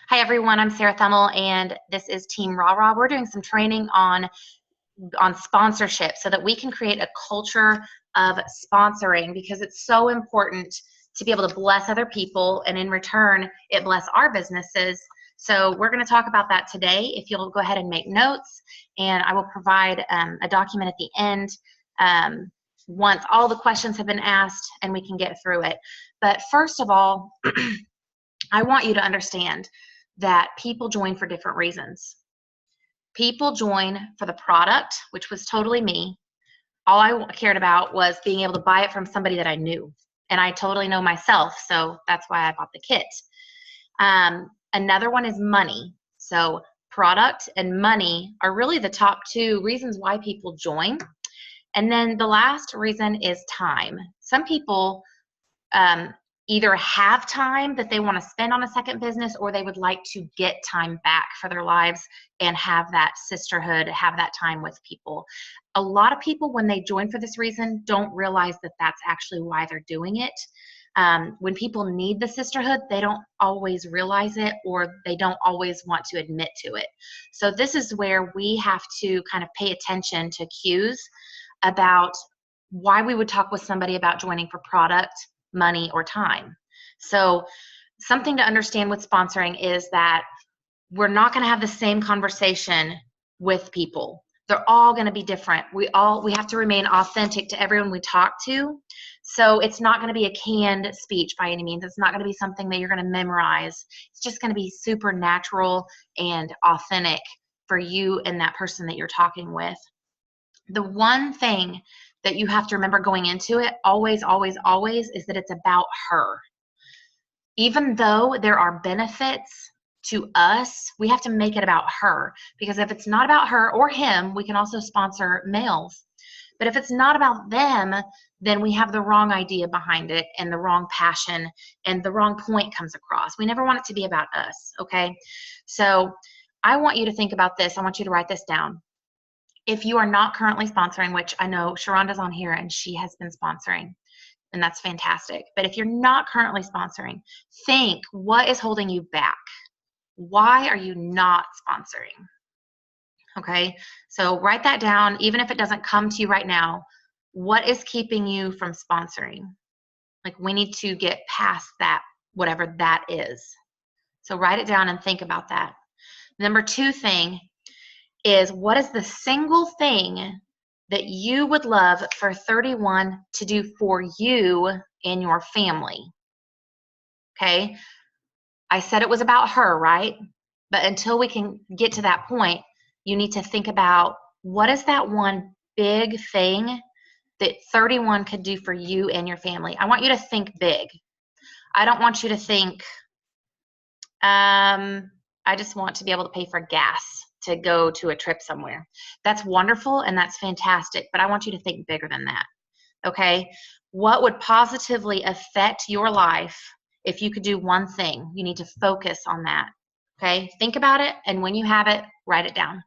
Hi everyone, I'm Sarah Thummel and this is Team Rah Rah. We're doing some training on sponsorship so that we can create a culture of sponsoring because it's so important to be able to bless other people, and in return it bless our businesses. So we're going to talk about that today. If you'll go ahead and make notes, and I will provide a document at the end once all the questions have been asked and we can get through it. But first of all, I want you to understand that people join for different reasons. People join for the product, which was totally me. All I cared about was being able to buy it from somebody that I knew, and I totally know myself, so that's why I bought the kit. Another one is money. So product and money are really the top two reasons why people join. And then the last reason is time. Some people either have time that they want to spend on a second business, or they would like to get time back for their lives and have that sisterhood, have that time with people. A lot of people, when they join for this reason, don't realize that that's actually why they're doing it. When people need the sisterhood, they don't always realize it, or they don't always want to admit to it. So this is where we have to kind of pay attention to cues about why we would talk with somebody about joining for product, money, or time. So something to understand with sponsoring is that we're not going to have the same conversation with people. They're all going to be different. We have to remain authentic to everyone we talk to. So it's not going to be a canned speech by any means. It's not going to be something that you're going to memorize. It's just going to be super natural and authentic for you and that person that you're talking with. The one thing that you have to remember going into it, always, always, always, is that it's about her. Even though there are benefits to us, we have to make it about her, because if it's not about her or him, we can also sponsor males. But if it's not about them, then we have the wrong idea behind it and the wrong passion, and the wrong point comes across. We never want it to be about us, okay? So I want you to think about this. I want you to write this down. If you are not currently sponsoring, which I know Sharonda's on here and she has been sponsoring, and that's fantastic. But if you're not currently sponsoring, think, what is holding you back? Why are you not sponsoring? Okay, so write that down. Even if it doesn't come to you right now, what is keeping you from sponsoring? Like, we need to get past that, whatever that is. So write it down and think about that. Number two thing is, what is the single thing that you would love for 31 to do for you and your family? Okay, I said it was about her, right? But until we can get to that point, you need to think about, what is that one big thing that 31 could do for you and your family? I want you to think big. I don't want you to think, I just want to be able to pay for gas to go to a trip somewhere. That's wonderful and that's fantastic, but I want you to think bigger than that, okay? What would positively affect your life if you could do one thing? You need to focus on that, okay? Think about it, and when you have it, write it down.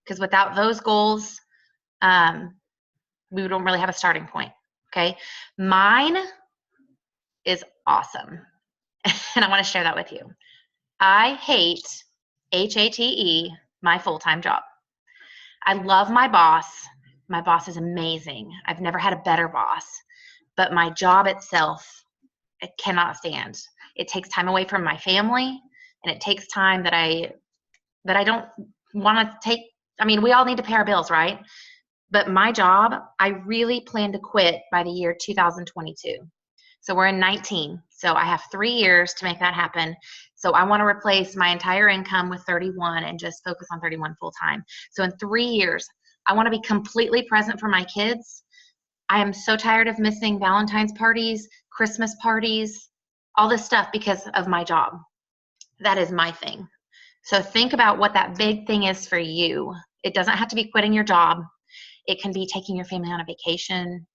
Because without those goals, we don't really have a starting point, okay? Mine is awesome, and I want to share that with you. I hate, H-A-T-E, my full-time job. I love my boss. My boss is amazing. I've never had a better boss. But my job itself, I cannot stand. It takes time away from my family, and it takes time that I don't want to take. I mean, we all need to pay our bills, right? But my job, I really plan to quit by the year 2022. So we're in 19. So I have 3 years to make that happen. So I want to replace my entire income with 31 and just focus on 31 full time. So in 3 years, I want to be completely present for my kids. I am so tired of missing Valentine's parties, Christmas parties, all this stuff because of my job. That is my thing. So think about what that big thing is for you. It doesn't have to be quitting your job. It can be taking your family on a vacation,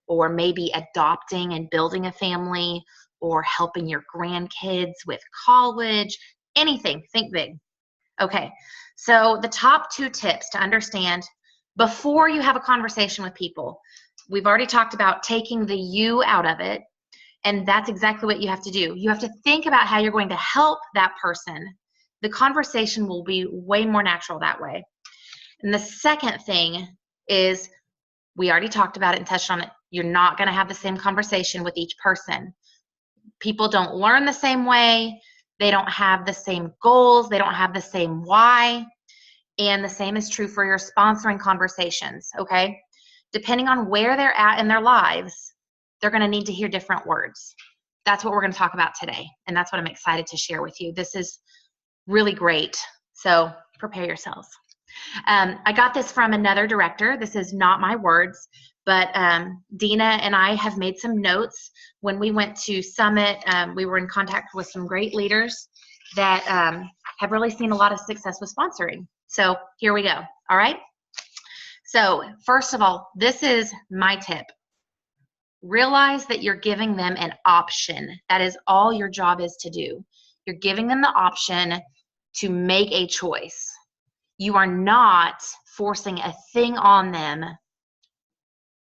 or maybe adopting and building a family, or helping your grandkids with college, anything. Think big. Okay, so the top 2 tips to understand before you have a conversation with people. We've already talked about taking the you out of it, And that's exactly what you have to do. You have to think about how you're going to help that person. The conversation will be way more natural that way. And the second thing is, we already talked about it and touched on it. You're not going to have the same conversation with each person. People don't learn the same way. They don't have the same goals. They don't have the same why. And the same is true for your sponsoring conversations, okay? Depending on where they're at in their lives, they're going to need to hear different words. That's what we're going to talk about today. And that's what I'm excited to share with you. This is really great. So prepare yourselves. I got this from another director. This is not my words, but Dina and I have made some notes. When we went to Summit, we were in contact with some great leaders that have really seen a lot of success with sponsoring. So here we go. All right. So first of all, this is my tip. Realize that you're giving them an option. That is all your job is to do. You're giving them the option to make a choice. You are not forcing a thing on them.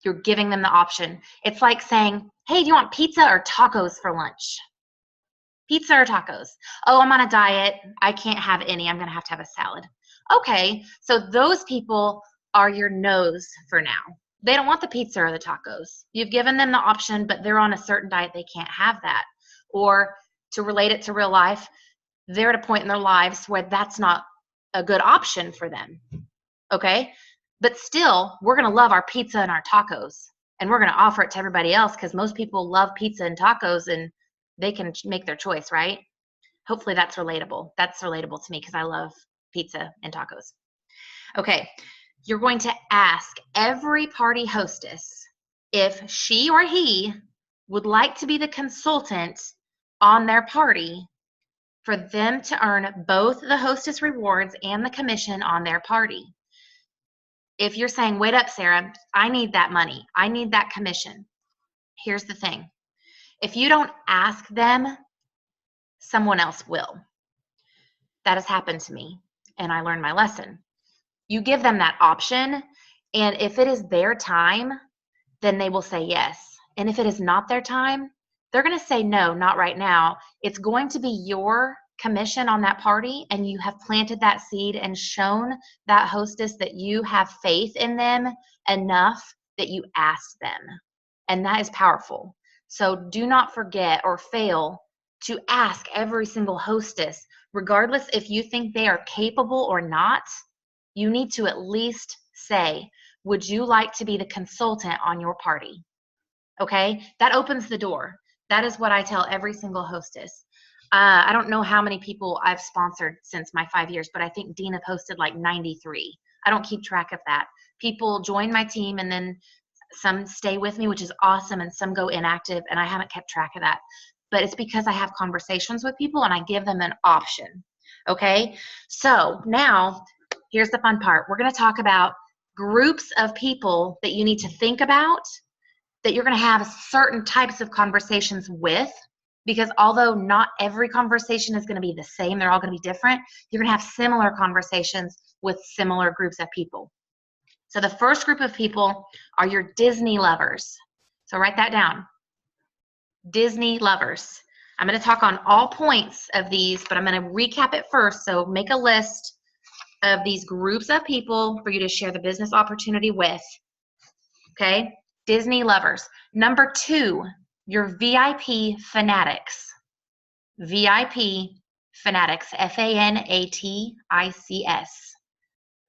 You're giving them the option. It's like saying, hey, do you want pizza or tacos for lunch? Pizza or tacos? Oh, I'm on a diet. I can't have any. I'm going to have a salad. Okay, so those people are your no's for now. They don't want the pizza or the tacos. You've given them the option, but they're on a certain diet. They can't have that. Or to relate it to real life, they're at a point in their lives where that's not a good option for them. Okay? But still, we're going to love our pizza and our tacos, and we're going to offer it to everybody else because most people love pizza and tacos, and they can make their choice, right? Hopefully that's relatable. That's relatable to me because I love pizza and tacos. Okay, you're going to ask every party hostess if she or he would like to be the consultant on their party for them to earn both the hostess rewards and the commission on their party. If you're saying, wait up, Sarah, I need that money. I need that commission. Here's the thing. If you don't ask them, someone else will. That has happened to me, and I learned my lesson. You give them that option, and if it is their time, then they will say yes. And if it is not their time, they're going to say no, not right now. It's going to be your commission on that party, and you have planted that seed and shown that hostess that you have faith in them enough that you asked them. And that is powerful. So do not forget or fail to ask every single hostess, regardless if you think they are capable or not. You need to at least say, would you like to be the consultant on your party? Okay, that opens the door. That is what I tell every single hostess. I don't know how many people I've sponsored since my 5 years, but I think Dina posted like 93. I don't keep track of that. People join my team and then some stay with me, which is awesome, and some go inactive, and I haven't kept track of that. But it's because I have conversations with people and I give them an option. Okay, so now here's the fun part. We're going to talk about groups of people that you need to think about, that you're going to have certain types of conversations with, because although not every conversation is going to be the same, they're all going to be different, you're going to have similar conversations with similar groups of people. So the first group of people are your Disney lovers. So write that down. Disney lovers. I'm going to talk on all points of these, but I'm going to recap it first. So make a list of these groups of people for you to share the business opportunity with. Okay? Disney lovers. Number 2, your VIP fanatics. VIP fanatics, Fanatics.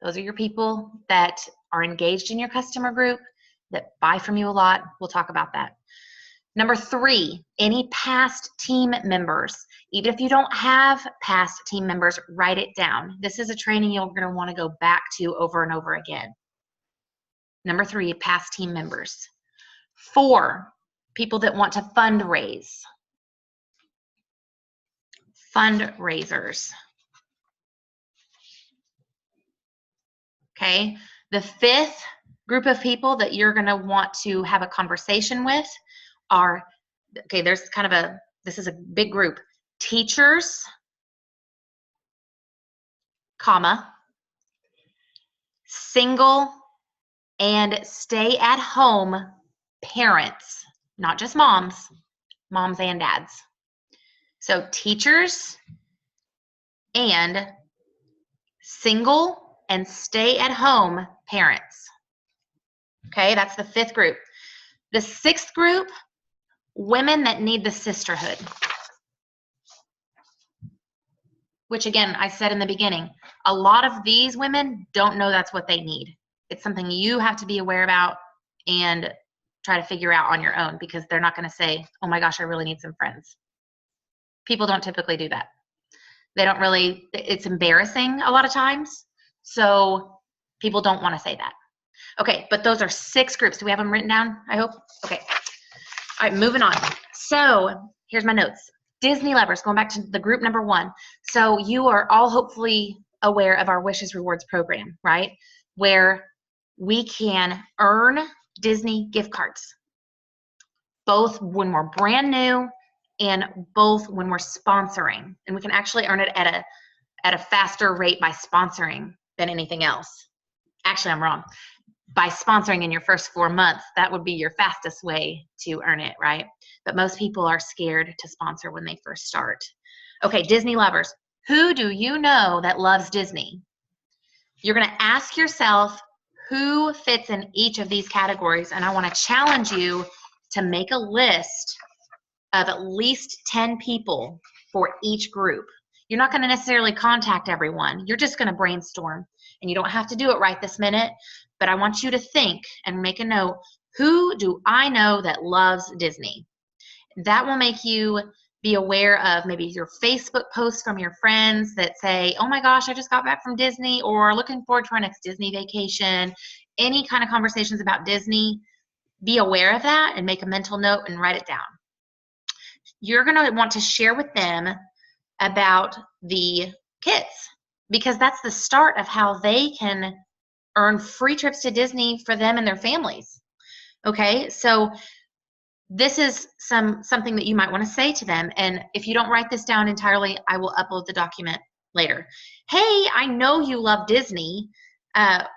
Those are your people that are engaged in your customer group, that buy from you a lot. We'll talk about that. Number 3, any past team members. Even if you don't have past team members, write it down. This is a training you're going to want to go back to over and over again. Number 3, past team members. 4, people that want to fundraise. Fundraisers. Okay. The 5th group of people that you're going to want to have a conversation with are, okay, there's kind of this is a big group. Teachers, comma, single and stay-at-home parents, not just moms, moms and dads. So teachers and single and stay-at-home parents. Okay, that's the 5th group. The 6th group, women that need the sisterhood. Which again, I said in the beginning, a lot of these women don't know that's what they need. It's something you have to be aware about and try to figure out on your own, because they're not going to say, oh my gosh, I really need some friends. People don't typically do that. They don't really, it's embarrassing a lot of times. So people don't want to say that. Okay, but those are 6 groups. Do we have them written down, I hope? Okay. All right, moving on. So here's my notes. Disney lovers, going back to the group number 1. So you are all hopefully aware of our Wishes Rewards program, right? Where we can earn Disney gift cards, both when we're brand new and both when we're sponsoring. And we can actually earn it at a faster rate by sponsoring than anything else. Actually, I'm wrong. By sponsoring in your first 4 months, that would be your fastest way to earn it, right? But most people are scared to sponsor when they first start. Okay, Disney lovers, who do you know that loves Disney? You're going to ask yourself who fits in each of these categories, and I want to challenge you to make a list of at least 10 people for each group. You're not going to necessarily contact everyone. You're just going to brainstorm, and you don't have to do it right this minute, but I want you to think and make a note, who do I know that loves Disney? That will make you be aware of maybe your Facebook posts from your friends that say, oh my gosh, I just got back from Disney, or looking forward to our next Disney vacation. Any kind of conversations about Disney, be aware of that and make a mental note and write it down. You're going to want to share with them about the kits, because that's the start of how they can earn free trips to Disney for them and their families. Okay, so this is something that you might want to say to them. And if you don't write this down entirely, I will upload the document later. Hey, I know you love Disney.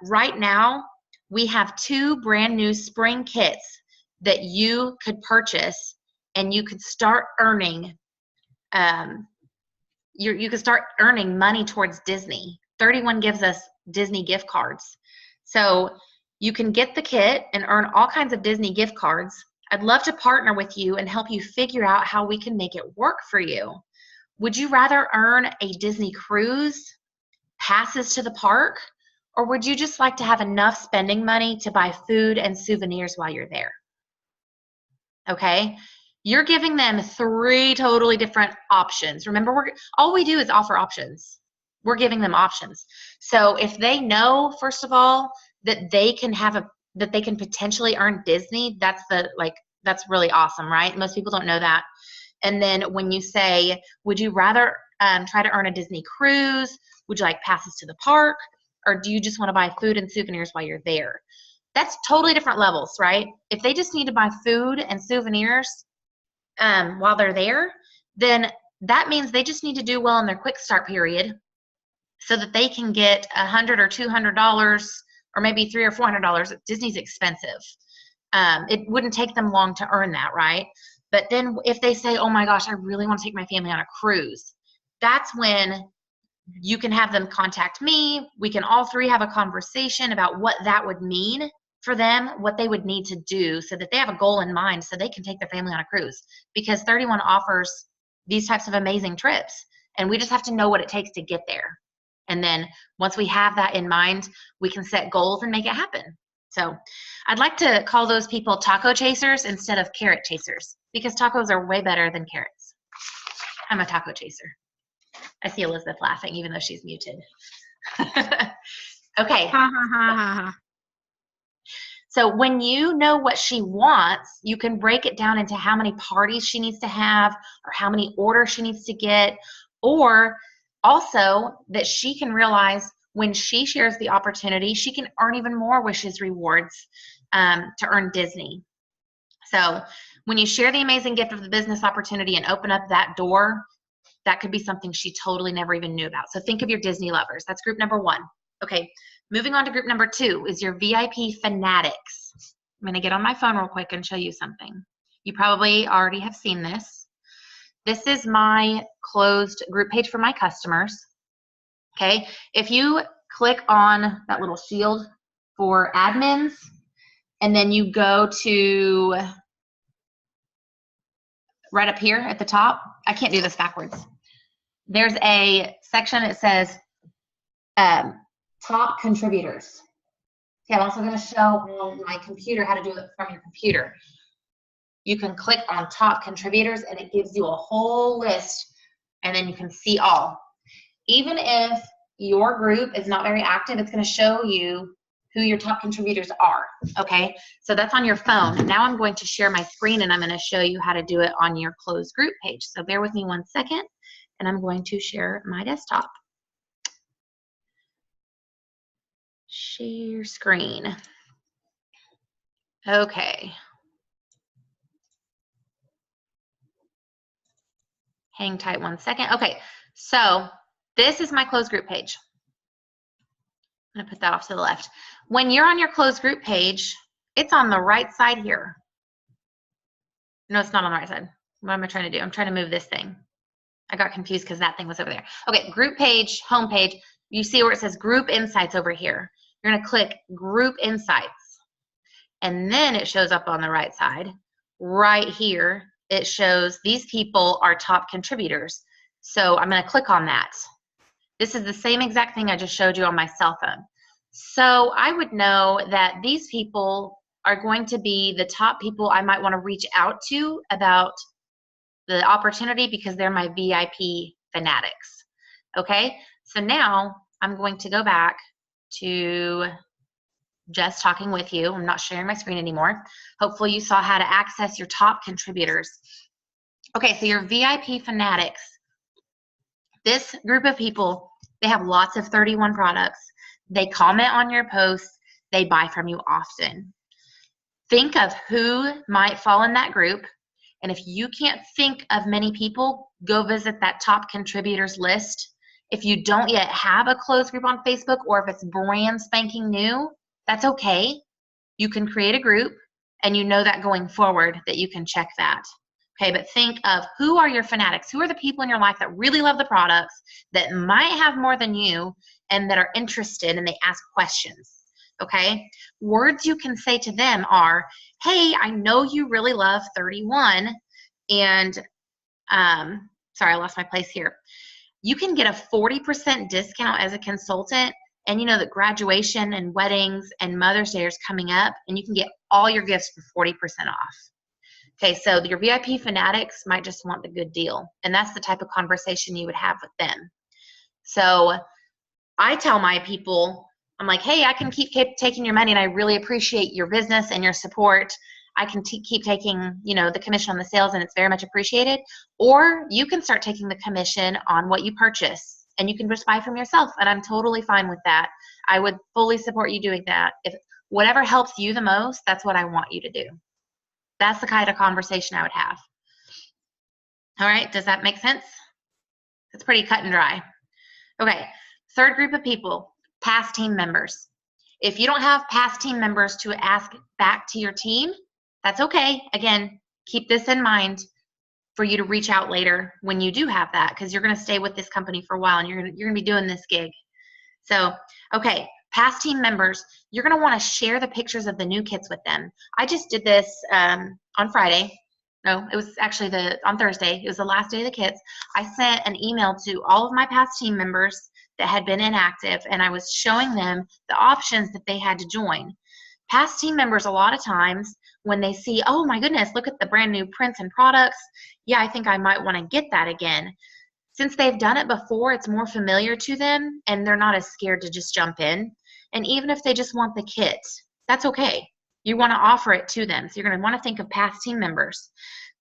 Right now, we have 2 brand new spring kits that you could purchase, and you could start earning. You could start earning money towards Disney. 31 gives us Disney gift cards. So you can get the kit and earn all kinds of Disney gift cards. I'd love to partner with you and help you figure out how we can make it work for you. Would you rather earn a Disney cruise, passes to the park, or would you just like to have enough spending money to buy food and souvenirs while you're there? Okay, you're giving them 3 totally different options. Remember, all we do is offer options. We're giving them options. So if they know, first of all, that they can potentially earn Disney, that's really awesome, right? Most people don't know that. And then when you say, would you rather try to earn a Disney cruise? Would you like passes to the park? Or do you just want to buy food and souvenirs while you're there? That's totally different levels, right? If they just need to buy food and souvenirs while they're there, then that means they just need to do well in their quick start period so that they can get $100 or $200 or maybe $300 or $400. Disney's expensive. It wouldn't take them long to earn that, right? But then if they say, oh my gosh, I really want to take my family on a cruise, that's when you can have them contact me. We can all 3 have a conversation about what that would mean for them, what they would need to do so that they have a goal in mind so they can take their family on a cruise, because 31 offers these types of amazing trips, and we just have to know what it takes to get there. And then once we have that in mind, we can set goals and make it happen. So I'd like to call those people taco chasers instead of carrot chasers, because tacos are way better than carrots. I'm a taco chaser. I see Elizabeth laughing, even though she's muted. Okay. So when you know what she wants, you can break it down into how many parties she needs to have, or how many orders she needs to get, or also that she can realize when she shares the opportunity, she can earn even more Wishes rewards to earn Disney. So when you share the amazing gift of the business opportunity and open up that door, that could be something she totally never even knew about. So think of your Disney lovers. That's group number 1. Okay, moving on to group number 2 is your VIP fanatics. I'm going to get on my phone real quick and show you something. You probably already have seen this. This is my closed group page for my customers. Okay, if you click on that little shield for admins, and then you go to right up here at the top, I can't do this backwards. There's a section that says top contributors. Okay, I'm also going to show on my computer how to do it from your computer. You can click on top contributors and it gives you a whole list, and then you can see all. Even if your group is not very active, it's going to show you who your top contributors are. Okay, so that's on your phone. Now I'm going to share my screen and I'm going to show you how to do it on your closed group page. So bear with me 1 second and I'm going to share my desktop. Share screen. Okay. Hang tight 1 second. Okay, so this is my closed group page. I'm gonna put that off to the left. When you're on your closed group page, it's on the right side here. No, it's not on the right side. What am I trying to do? I'm trying to move this thing. I got confused because that thing was over there. Okay, group page, home page. You see where it says group insights over here. You're gonna click group insights. And then it shows up on the right side. Right here, it shows these people are top contributors. So I'm gonna click on that. This is the same exact thing I just showed you on my cell phone. So I would know that these people are going to be the top people I might want to reach out to about the opportunity because they're my VIP fanatics. Okay, so now I'm going to go back to just talking with you. I'm not sharing my screen anymore. Hopefully you saw how to access your top contributors. Okay, so your VIP fanatics, this group of people, they have lots of 31 products. They comment on your posts. They buy from you often. Think of who might fall in that group. And if you can't think of many people, go visit that top contributors list. If you don't yet have a closed group on Facebook, or if it's brand spanking new, that's okay. You can create a group, and you know that going forward that you can check that. Okay, but think of who are your fanatics? Who are the people in your life that really love the products, that might have more than you, and that are interested and they ask questions? Okay, words you can say to them are, hey, I know you really love 31, and sorry, I lost my place here. You can get a 40% discount as a consultant, and you know that graduation and weddings and Mother's Day is coming up, and you can get all your gifts for 40% off. Okay, so your VIP fanatics might just want the good deal, and that's the type of conversation you would have with them. So I tell my people, I'm like, hey, I can keep taking your money, and I really appreciate your business and your support. I can keep taking, you know, the commission on the sales, and it's very much appreciated. Or you can start taking the commission on what you purchase, and you can just buy from yourself, and I'm totally fine with that. I would fully support you doing that. If whatever helps you the most, that's what I want you to do. That's the kind of conversation I would have. All right, does that make sense? It's pretty cut and dry. Okay, third group of people, past team members. If you don't have past team members to ask back to your team, that's okay. Again, keep this in mind for you to reach out later when you do have that, because you're going to stay with this company for a while and you're going to be doing this gig. So, okay, past team members, you're going to want to share the pictures of the new kits with them. I just did this on Friday. No, it was actually on Thursday. It was the last day of the kits. I sent an email to all of my past team members that had been inactive, and I was showing them the options that they had to join. Past team members, a lot of times, when they see, oh my goodness, look at the brand new prints and products, yeah, I think I might want to get that again. Since they've done it before, it's more familiar to them, and they're not as scared to just jump in. And even if they just want the kit, that's okay. You want to offer it to them. So you're going to want to think of past team members.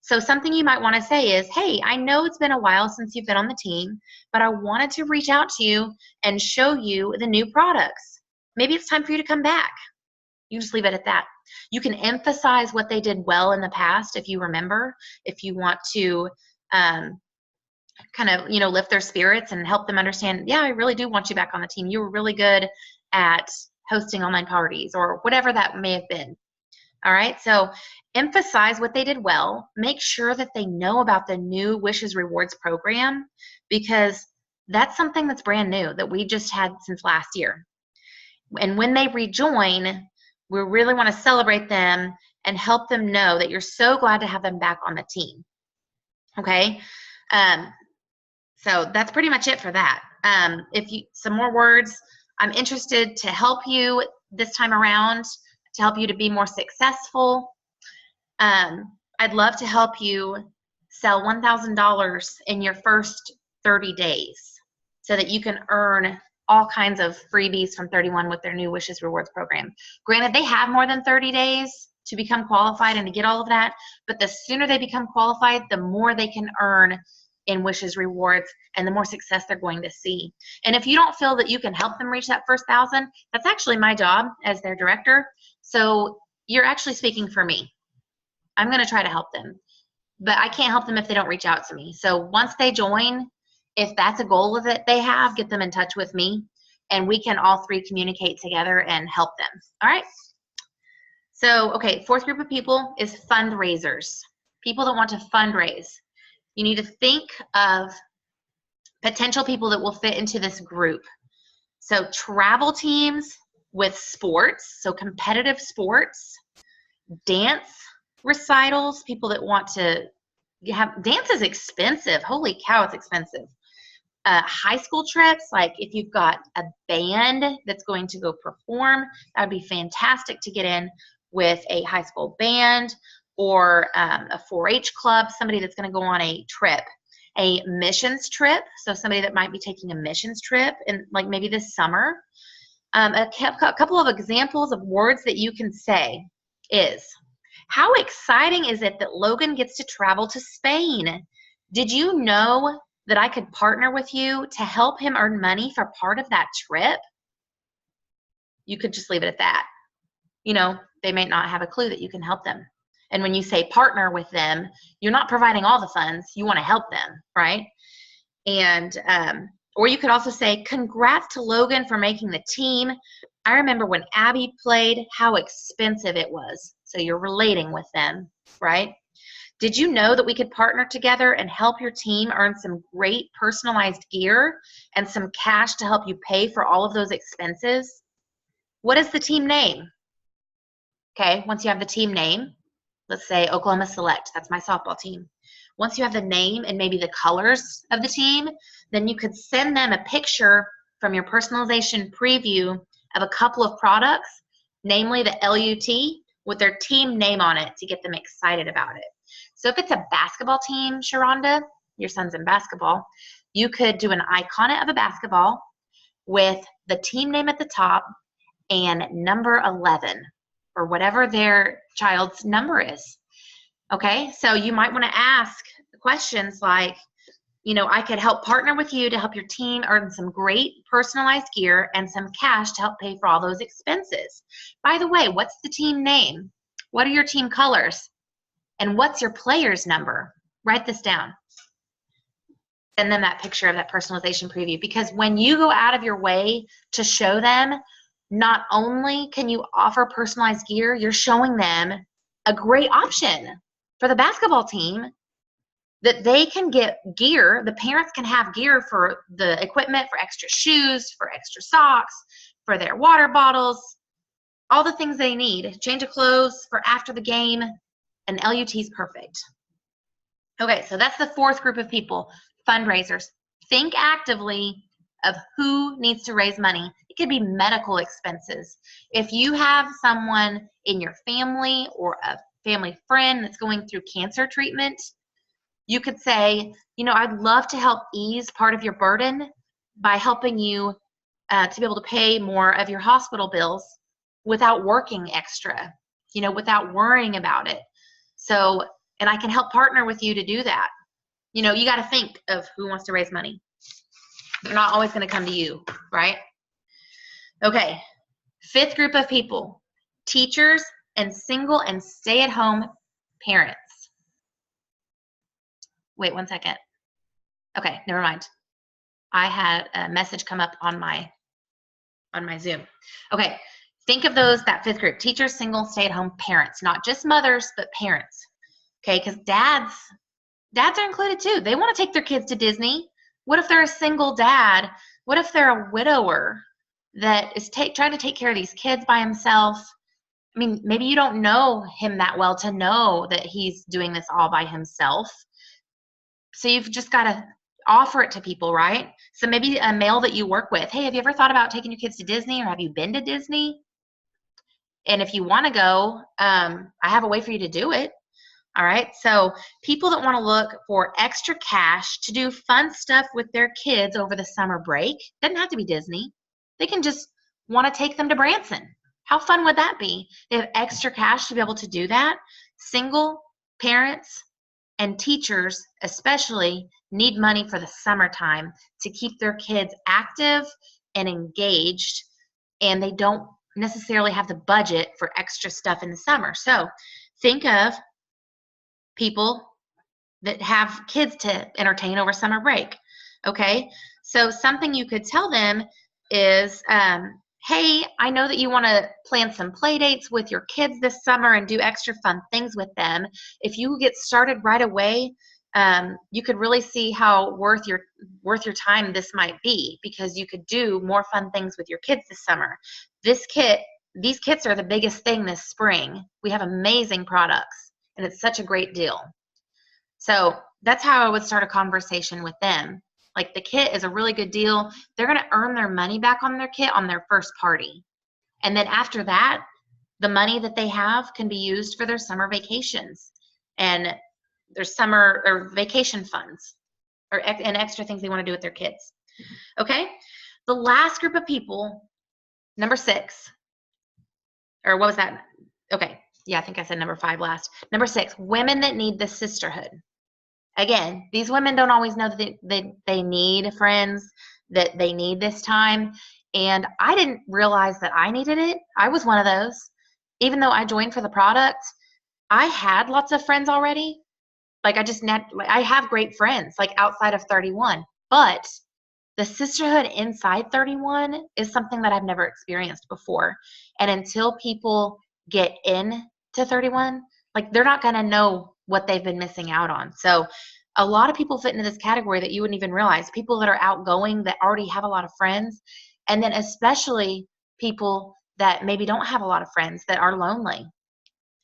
So something you might want to say is, hey, I know it's been a while since you've been on the team, but I wanted to reach out to you and show you the new products. Maybe it's time for you to come back. You just leave it at that. You can emphasize what they did well in the past if you remember, if you want to kind of, you know, lift their spirits and help them understand, yeah, I really do want you back on the team. You were really good at hosting online parties or whatever that may have been. All right, so emphasize what they did well. Make sure that they know about the new Wishes Rewards program, because that's something that's brand new that we just had since last year. And when they rejoin, we really want to celebrate them and help them know that you're so glad to have them back on the team. Okay, so that's pretty much it for that. If you some more words, I'm interested to help you this time around, to help you to be more successful. I'd love to help you sell $1,000 in your first 30 days so that you can earn all kinds of freebies from 31 with their new Wishes Rewards program. Granted, they have more than 30 days to become qualified and to get all of that, but the sooner they become qualified, the more they can earn in Wishes Rewards and the more success they're going to see. And if you don't feel that you can help them reach that first 1,000, that's actually my job as their director. So you're actually speaking for me. I'm going to try to help them, but I can't help them if they don't reach out to me. So once they join, if that's a goal that they have, get them in touch with me, and we can all three communicate together and help them. All right. So, okay, fourth group of people is fundraisers. People that want to fundraise. You need to think of potential people that will fit into this group. So travel teams with sports, so competitive sports, dance recitals, people that want to have, dance is expensive. Holy cow, it's expensive. High school trips, like if you've got a band that's going to go perform, that would be fantastic to get in with a high school band, or a 4-H club, somebody that's going to go on a trip. A missions trip, so somebody that might be taking a missions trip, in like maybe this summer. A couple of examples of words that you can say is, how exciting is it that Logan gets to travel to Spain? Did you know that I could partner with you to help him earn money for part of that trip? You could just leave it at that. You know, they may not have a clue that you can help them. And when you say partner with them, you're not providing all the funds. You want to help them, right? And or you could also say, congrats to Logan for making the team. I remember when Abby played, how expensive it was. So you're relating with them, right? Did you know that we could partner together and help your team earn some great personalized gear and some cash to help you pay for all of those expenses? What is the team name? Okay, once you have the team name, let's say Oklahoma Select, that's my softball team. Once you have the name and maybe the colors of the team, then you could send them a picture from your personalization preview of a couple of products, namely the LUT, with their team name on it to get them excited about it. So if it's a basketball team, Sharonda, your son's in basketball, you could do an icon of a basketball with the team name at the top and number 11, or whatever their child's number is. Okay, so you might want to ask questions like, you know, I could help partner with you to help your team earn some great personalized gear and some cash to help pay for all those expenses. By the way, what's the team name? What are your team colors? And what's your player's number? Write this down. Send them that picture of that personalization preview, because when you go out of your way to show them, not only can you offer personalized gear, you're showing them a great option for the basketball team, that they can get gear. The parents can have gear for the equipment, for extra shoes, for extra socks, for their water bottles, all the things they need, change of clothes for after the game, and LUT is perfect. Okay, so that's the fourth group of people, fundraisers. Think actively of who needs to raise money. It could be medical expenses. If you have someone in your family or a family friend that's going through cancer treatment, you could say, you know, I'd love to help ease part of your burden by helping you to be able to pay more of your hospital bills without working extra, you know, without worrying about it. So, and I can help partner with you to do that. You know, you got to think of who wants to raise money. They're not always going to come to you, right? Okay, fifth group of people, teachers and single and stay-at-home parents. Wait 1 second. Okay, never mind. I had a message come up on my Zoom. Okay, Think of that fifth group, teachers, single, stay-at-home parents, not just mothers, but parents. Okay, because dads are included too. They want to take their kids to Disney. What if they're a single dad? What if they're a widower that is trying to take care of these kids by himself? I mean, maybe you don't know him that well to know that he's doing this all by himself. So you've just got to offer it to people, right? So maybe a male that you work with, hey, have you ever thought about taking your kids to Disney, or have you been to Disney? And if you want to go, I have a way for you to do it. All right. So people that want to look for extra cash to do fun stuff with their kids over the summer break, doesn't have to be Disney. They can just want to take them to Branson. How fun would that be? They have extra cash to be able to do that. Single parents and teachers especially need money for the summertime to keep their kids active and engaged, and they don't necessarily have the budget for extra stuff in the summer. So think of people that have kids to entertain over summer break. Okay, so something you could tell them is, hey, I know that you want to plan some play dates with your kids this summer and do extra fun things with them. If you get started right away, you could really see how worth your time this might be, because you could do more fun things with your kids this summer. These kits are the biggest thing this spring. We have amazing products, and it's such a great deal. So that's how I would start a conversation with them. Like, the kit is a really good deal. They're going to earn their money back on their kit on their first party. And then after that, the money that they have can be used for their summer vacations and their summer or vacation funds and extra things they want to do with their kids. Okay? The last group of people, number 6, or what was that? Okay. Yeah, I think I said number 5 last. Number 6, women that need the sisterhood. Again, these women don't always know that they need friends, that they need this time. And I didn't realize that I needed it. I was one of those. Even though I joined for the product, I had lots of friends already. Like, I have great friends, like, outside of 31. But the sisterhood inside 31 is something that I've never experienced before. And until people get into 31, like, they're not going to know what they've been missing out on. So a lot of people fit into this category that you wouldn't even realize. People that are outgoing, that already have a lot of friends, and then especially people that maybe don't have a lot of friends, that are lonely.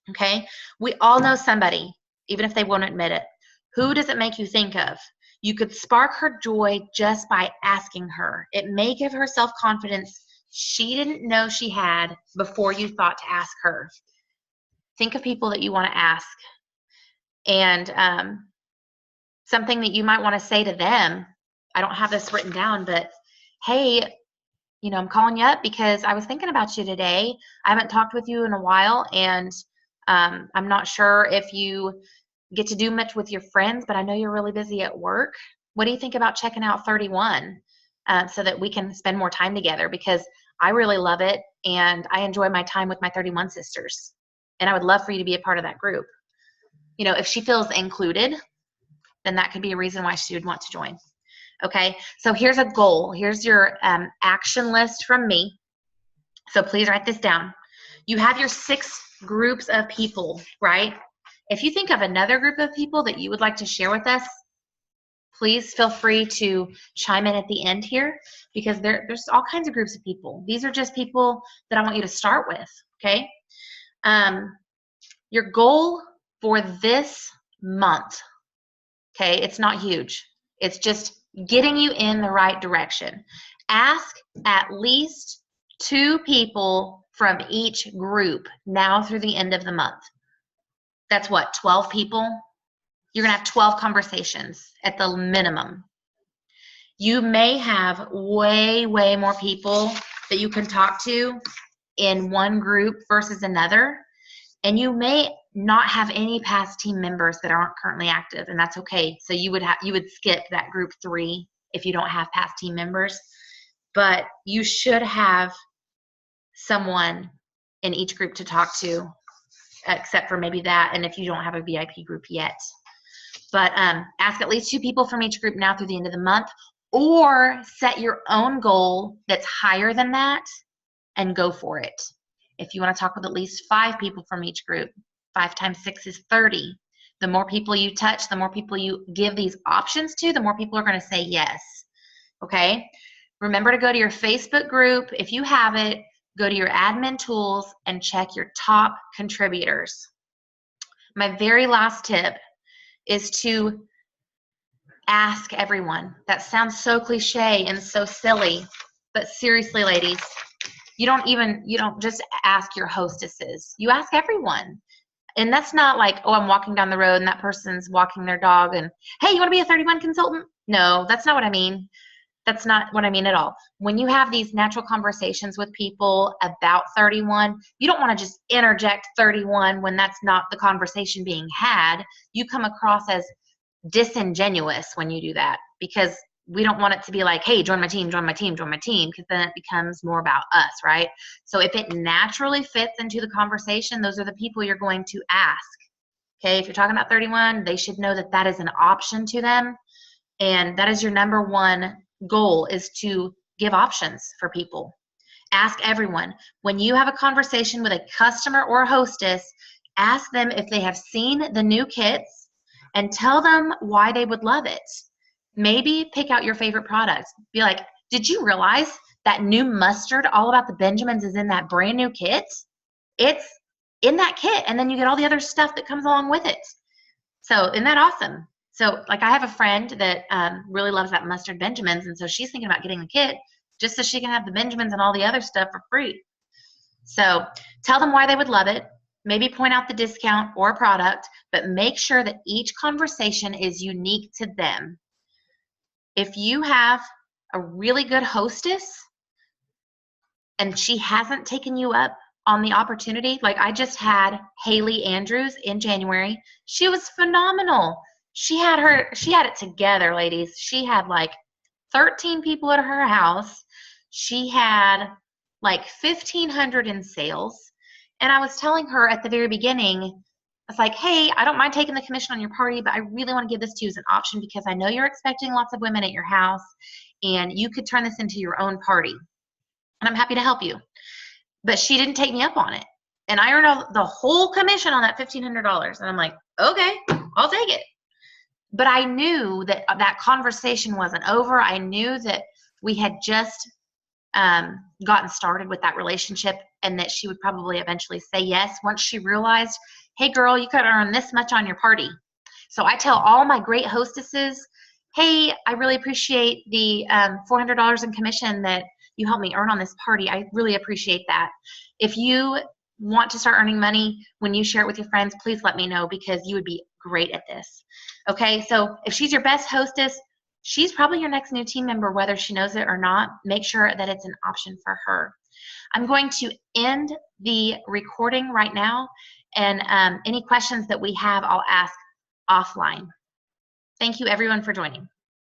Okay? We all know somebody, even if they won't admit it. Who does it make you think of? You could spark her joy just by asking her. It may give her self-confidence she didn't know she had before you thought to ask her. Think of people that you want to ask. And something that you might want to say to them. I don't have this written down, but hey, I'm calling you up because I was thinking about you today. I haven't talked with you in a while, and I'm not sure if you get to do much with your friends, but I know you're really busy at work. What do you think about checking out 31 so that we can spend more time together? Because I really love it, and I enjoy my time with my 31 sisters, and I would love for you to be a part of that group. If she feels included, then that could be a reason why she would want to join. Okay, so here's a goal. Here's your action list from me. So please write this down. You have your 6 groups of people, right? If you think of another group of people that you would like to share with us, please feel free to chime in at the end here, because there's all kinds of groups of people. These are just people that I want you to start with, okay? Your goal for this month, okay, it's not huge. It's just getting you in the right direction. Ask at least 2 people from each group now through the end of the month. That's what, 12 people? You're going to have 12 conversations at the minimum. You may have way, way more people that you can talk to in one group versus another. And you may not have any past team members that aren't currently active, and that's okay. So you would skip that group 3 if you don't have past team members. But you should have someone in each group to talk to, except for maybe that, and if you don't have a VIP group yet. But ask at least 2 people from each group now through the end of the month, or set your own goal that's higher than that and go for it. If you want to talk with at least 5 people from each group, 5 times 6 is 30. The more people you touch, the more people you give these options to, the more people are going to say yes. Okay? Remember to go to your Facebook group. If you have it, go to your admin tools and check your top contributors. My very last tip is to ask everyone. That sounds so cliche and so silly, but seriously, ladies, you don't just ask your hostesses. You ask everyone. And that's not like, oh, I'm walking down the road and that person's walking their dog and, hey, you want to be a 31 consultant? No, that's not what I mean. That's not what I mean at all. When you have these natural conversations with people about 31, you don't want to just interject 31 when that's not the conversation being had. You come across as disingenuous when you do that, because we don't want it to be like, hey, join my team, join my team, join my team, because then it becomes more about us, right? So if it naturally fits into the conversation, those are the people you're going to ask. Okay, if you're talking about 31, they should know that that is an option to them, and that is your number one goal, is to give options for people. Ask everyone. When you have a conversation with a customer or a hostess, ask them if they have seen the new kits and tell them why they would love it. Maybe pick out your favorite products. Be like, did you realize that new mustard all about the Benjamins is in that brand new kit? It's in that kit, and then you get all the other stuff that comes along with it. So isn't that awesome? So like I have a friend that really loves that mustard Benjamins, and so she's thinking about getting the kit just so she can have the Benjamins and all the other stuff for free. So tell them why they would love it. Maybe point out the discount or product, but make sure that each conversation is unique to them. If you have a really good hostess and she hasn't taken you up on the opportunity, like I just had Haley Andrews in January. She was phenomenal. She had it together, ladies. She had like 13 people at her house. She had like 1,500 in sales. And I was telling her at the very beginning, I was like, hey, I don't mind taking the commission on your party, but I really want to give this to you as an option because I know you're expecting lots of women at your house and you could turn this into your own party. And I'm happy to help you. But she didn't take me up on it. And I earned the whole commission on that $1,500. And I'm like, okay, I'll take it. But I knew that that conversation wasn't over. I knew that we had just gotten started with that relationship and that she would probably eventually say yes once she realized, hey, girl, you could earn this much on your party. So I tell all my great hostesses, hey, I really appreciate the $400 in commission that you helped me earn on this party. I really appreciate that. If you want to start earning money when you share it with your friends, please let me know because you would be great at this. Okay, so if she's your best hostess, she's probably your next new team member, whether she knows it or not. Make sure that it's an option for her. I'm going to end the recording right now, and any questions that we have, I'll ask offline. Thank you, everyone, for joining.